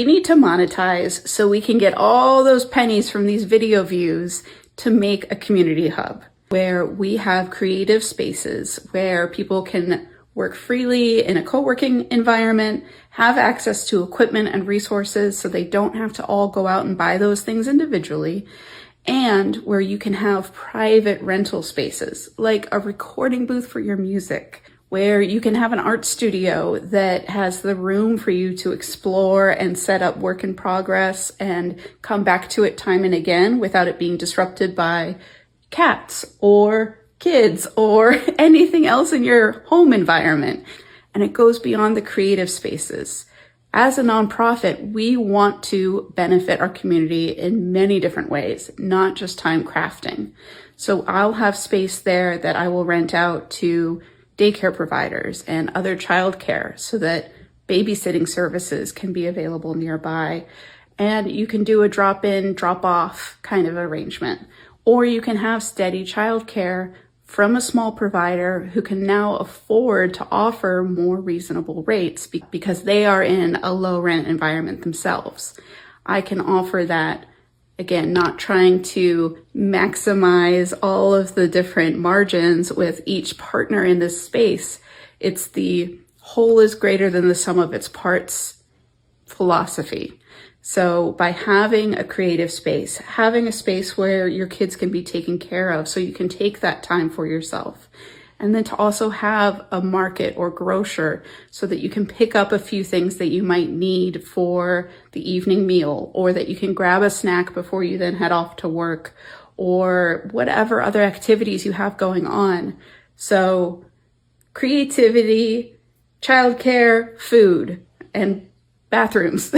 We need to monetize so we can get all those pennies from these video views to make a community hub where we have creative spaces where people can work freely in a co-working environment, have access to equipment and resources so they don't have to all go out and buy those things individually, and where you can have private rental spaces like a recording booth for your music, where you can have an art studio that has the room for you to explore and set up work in progress and come back to it time and again without it being disrupted by cats or kids or anything else in your home environment. And it goes beyond the creative spaces. As a nonprofit, we want to benefit our community in many different ways, not just time crafting. So I'll have space there that I will rent out to daycare providers and other childcare so that babysitting services can be available nearby. And you can do a drop-in, drop-off kind of arrangement. Or you can have steady childcare from a small provider who can now afford to offer more reasonable rates because they are in a low rent environment themselves. I can offer that, again, not trying to maximize all of the different margins with each partner in this space. It's the whole is greater than the sum of its parts philosophy. So by having a creative space, having a space where your kids can be taken care of so you can take that time for yourself, and then to also have a market or grocer so that you can pick up a few things that you might need for the evening meal, or that you can grab a snack before you then head off to work, or whatever other activities you have going on. So creativity, childcare, food, and bathrooms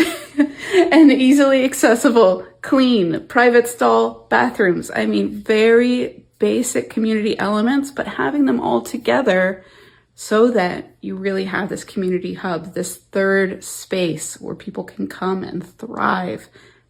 and easily accessible, clean, private stall bathrooms. I mean, very basic community elements, but having them all together so that you really have this community hub, this third space where people can come and thrive.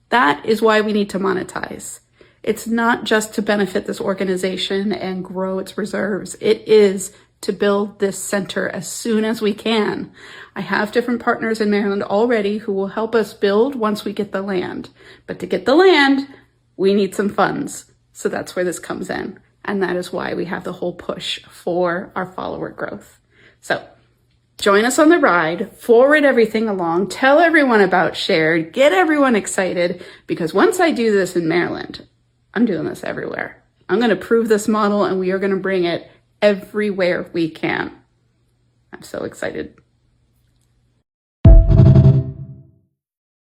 That is why we need to monetize. It's not just to benefit this organization and grow its reserves. It is to build this center as soon as we can. I have different partners in Maryland already who will help us build once we get the land. But to get the land, we need some funds. So that's where this comes in. And that is why we have the whole push for our follower growth. So join us on the ride, forward everything along, tell everyone about Shared, get everyone excited, because once I do this in Maryland, I'm doing this everywhere. I'm going to prove this model and we are going to bring it everywhere we can. I'm so excited.